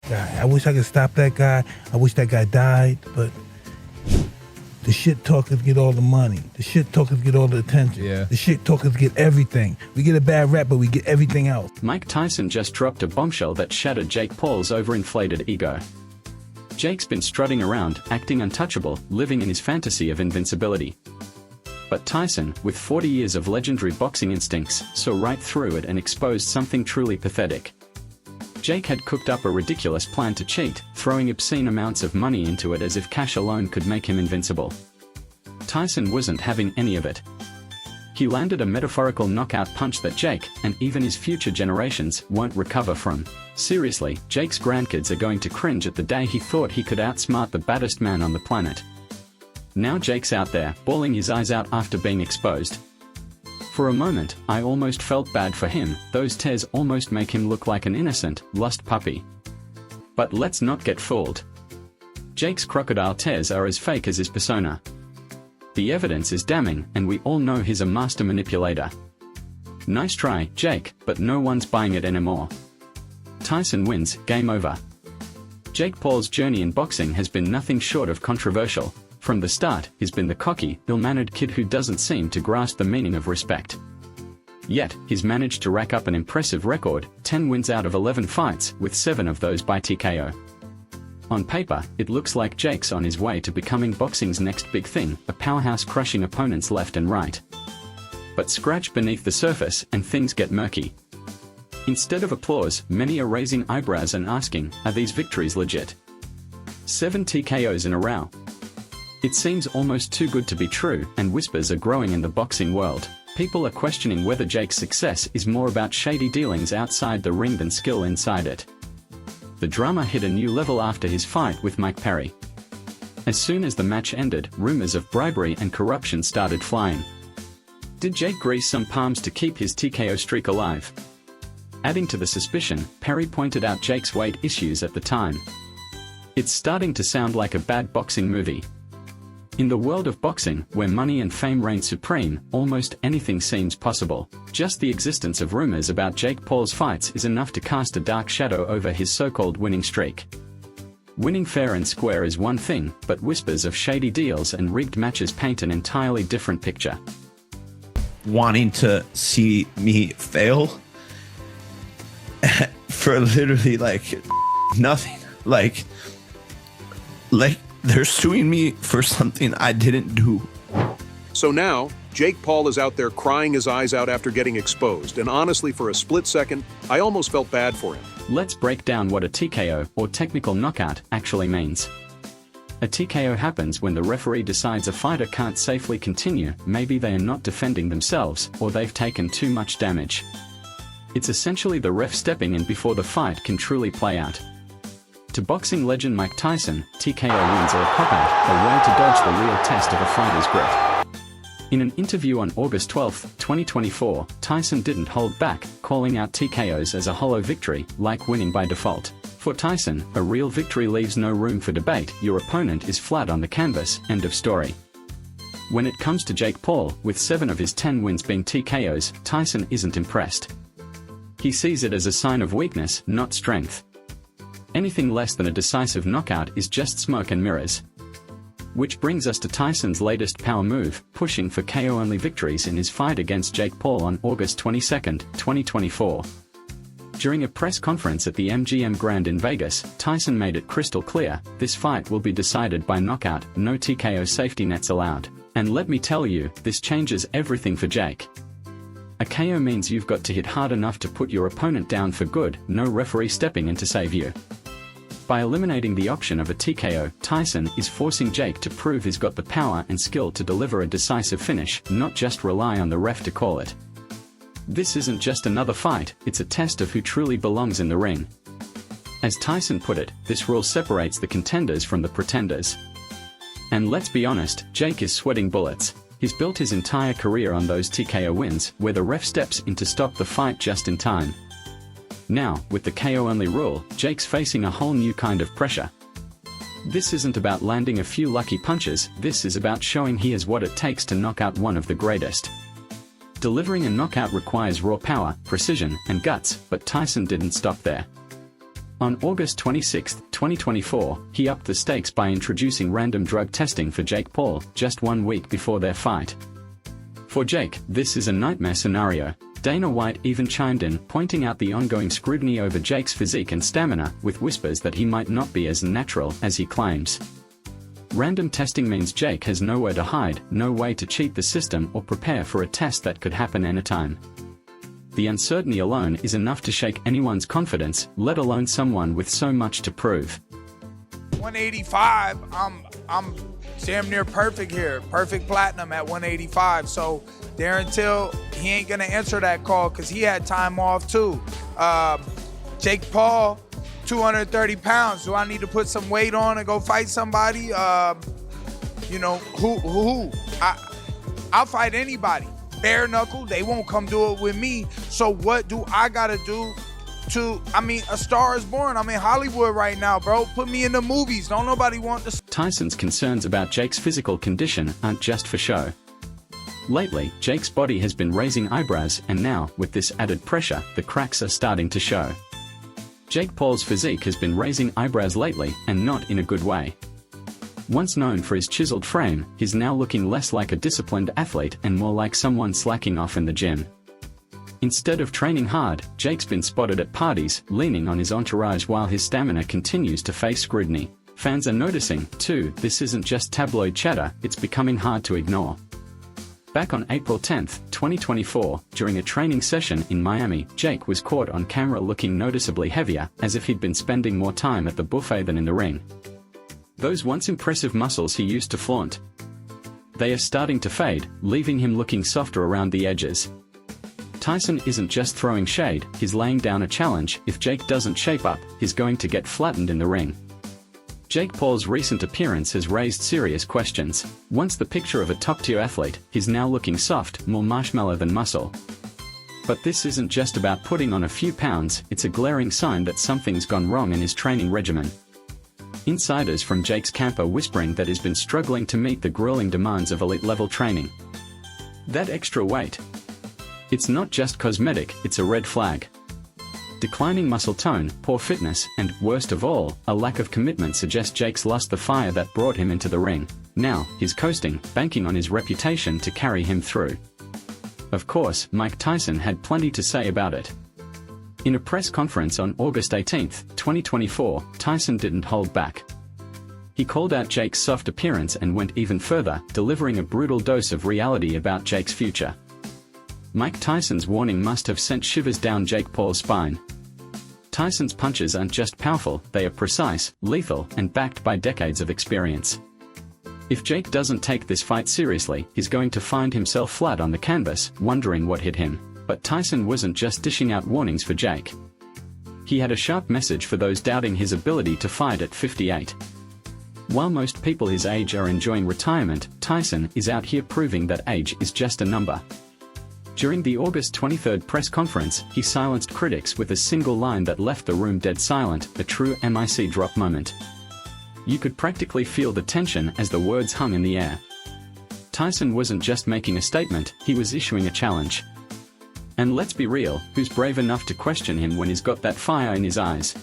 guy. I wish I could stop that guy. I wish that guy died, but the shit talkers get all the money. The shit talkers get all the attention. Yeah. The shit talkers get everything. We get a bad rap, but we get everything else. Mike Tyson just dropped a bombshell that shattered Jake Paul's overinflated ego. Jake's been strutting around, acting untouchable, living in his fantasy of invincibility. But Tyson, with 40 years of legendary boxing instincts, saw right through it and exposed something truly pathetic. Jake had cooked up a ridiculous plan to cheat, throwing obscene amounts of money into it as if cash alone could make him invincible. Tyson wasn't having any of it. He landed a metaphorical knockout punch that Jake, and even his future generations, won't recover from. Seriously, Jake's grandkids are going to cringe at the day he thought he could outsmart the baddest man on the planet. Now Jake's out there, bawling his eyes out after being exposed. For a moment, I almost felt bad for him. Those tears almost make him look like an innocent, lost puppy. But let's not get fooled. Jake's crocodile tears are as fake as his persona. The evidence is damning, and we all know he's a master manipulator. Nice try, Jake, but no one's buying it anymore. Tyson wins, game over. Jake Paul's journey in boxing has been nothing short of controversial. From the start, he's been the cocky, ill-mannered kid who doesn't seem to grasp the meaning of respect. Yet, he's managed to rack up an impressive record, 10 wins out of 11 fights, with 7 of those by TKO. On paper, it looks like Jake's on his way to becoming boxing's next big thing, a powerhouse crushing opponents left and right. But scratch beneath the surface, and things get murky. Instead of applause, many are raising eyebrows and asking, are these victories legit? 7 TKOs in a row. It seems almost too good to be true, and whispers are growing in the boxing world. People are questioning whether Jake's success is more about shady dealings outside the ring than skill inside it. The drama hit a new level after his fight with Mike Perry. As soon as the match ended, rumors of bribery and corruption started flying. Did Jake grease some palms to keep his TKO streak alive? Adding to the suspicion, Perry pointed out Jake's weight issues at the time. It's starting to sound like a bad boxing movie. In the world of boxing, where money and fame reign supreme, almost anything seems possible. Just the existence of rumors about Jake Paul's fights is enough to cast a dark shadow over his so-called winning streak. Winning fair and square is one thing, but whispers of shady deals and rigged matches paint an entirely different picture. Wanting to see me fail for literally like nothing. Like they're suing me for something I didn't do. So now, Jake Paul is out there crying his eyes out after getting exposed, and honestly, for a split second, I almost felt bad for him. Let's break down what a TKO, or technical knockout, actually means. A TKO happens when the referee decides a fighter can't safely continue, maybe they are not defending themselves, or they've taken too much damage. It's essentially the ref stepping in before the fight can truly play out. To boxing legend Mike Tyson, TKO wins are a cop-out, a way to dodge the real test of a fighter's grit. In an interview on August 12, 2024, Tyson didn't hold back, calling out TKOs as a hollow victory, like winning by default. For Tyson, a real victory leaves no room for debate, your opponent is flat on the canvas, end of story. When it comes to Jake Paul, with 7 of his 10 wins being TKOs, Tyson isn't impressed. He sees it as a sign of weakness, not strength. Anything less than a decisive knockout is just smoke and mirrors. Which brings us to Tyson's latest power move, pushing for KO-only victories in his fight against Jake Paul on August 22, 2024. During a press conference at the MGM Grand in Vegas, Tyson made it crystal clear, this fight will be decided by knockout, no TKO safety nets allowed. And let me tell you, this changes everything for Jake. A KO means you've got to hit hard enough to put your opponent down for good, no referee stepping in to save you. By eliminating the option of a TKO, Tyson is forcing Jake to prove he's got the power and skill to deliver a decisive finish, not just rely on the ref to call it. This isn't just another fight, it's a test of who truly belongs in the ring. As Tyson put it, this rule separates the contenders from the pretenders. And let's be honest, Jake is sweating bullets. He's built his entire career on those TKO wins, where the ref steps in to stop the fight just in time. Now, with the KO-only rule, Jake's facing a whole new kind of pressure. This isn't about landing a few lucky punches, this is about showing he has what it takes to knock out one of the greatest. Delivering a knockout requires raw power, precision, and guts, but Tyson didn't stop there. On August 26, 2024, he upped the stakes by introducing random drug testing for Jake Paul just 1 week before their fight. For Jake, this is a nightmare scenario. Dana White even chimed in, pointing out the ongoing scrutiny over Jake's physique and stamina, with whispers that he might not be as natural as he claims. Random testing means Jake has nowhere to hide, no way to cheat the system or prepare for a test that could happen anytime. The uncertainty alone is enough to shake anyone's confidence, let alone someone with so much to prove. 185, I'm damn near perfect here. Perfect platinum at 185. So Darren Till, he ain't gonna answer that call because he had time off too. Jake Paul, 230 pounds. Do I need to put some weight on and go fight somebody? You know, who? I'll fight anybody. Bare knuckle, they won't come do it with me. So what do I gotta do a Star is Born. I'm in Hollywood right now, bro. Put me in the movies. Don't nobody want to. Tyson's concerns about Jake's physical condition aren't just for show. Lately, Jake's body has been raising eyebrows, and now, with this added pressure, the cracks are starting to show. Jake Paul's physique has been raising eyebrows lately, and not in a good way. Once known for his chiseled frame, he's now looking less like a disciplined athlete and more like someone slacking off in the gym. Instead of training hard, Jake's been spotted at parties, leaning on his entourage while his stamina continues to face scrutiny. Fans are noticing, too. This isn't just tabloid chatter, it's becoming hard to ignore. Back on April 10, 2024, during a training session in Miami, Jake was caught on camera looking noticeably heavier, as if he'd been spending more time at the buffet than in the ring. Those once impressive muscles he used to flaunt, they are starting to fade, leaving him looking softer around the edges. Tyson isn't just throwing shade, he's laying down a challenge. If Jake doesn't shape up, he's going to get flattened in the ring. Jake Paul's recent appearance has raised serious questions. Once the picture of a top-tier athlete, he's now looking soft, more marshmallow than muscle. But this isn't just about putting on a few pounds, it's a glaring sign that something's gone wrong in his training regimen. Insiders from Jake's camp are whispering that he's been struggling to meet the grueling demands of elite-level training. That extra weight, it's not just cosmetic, it's a red flag. Declining muscle tone, poor fitness, and, worst of all, a lack of commitment suggest Jake's lost the fire that brought him into the ring. Now, he's coasting, banking on his reputation to carry him through. Of course, Mike Tyson had plenty to say about it. In a press conference on August 18, 2024, Tyson didn't hold back. He called out Jake's soft appearance and went even further, delivering a brutal dose of reality about Jake's future. Mike Tyson's warning must have sent shivers down Jake Paul's spine. Tyson's punches aren't just powerful, they are precise, lethal, and backed by decades of experience. If Jake doesn't take this fight seriously, he's going to find himself flat on the canvas, wondering what hit him. But Tyson wasn't just dishing out warnings for Jake. He had a sharp message for those doubting his ability to fight at 58. While most people his age are enjoying retirement, Tyson is out here proving that age is just a number. During the August 23 press conference, he silenced critics with a single line that left the room dead silent, a true mic drop moment. You could practically feel the tension as the words hung in the air. Tyson wasn't just making a statement, he was issuing a challenge. And let's be real, who's brave enough to question him when he's got that fire in his eyes?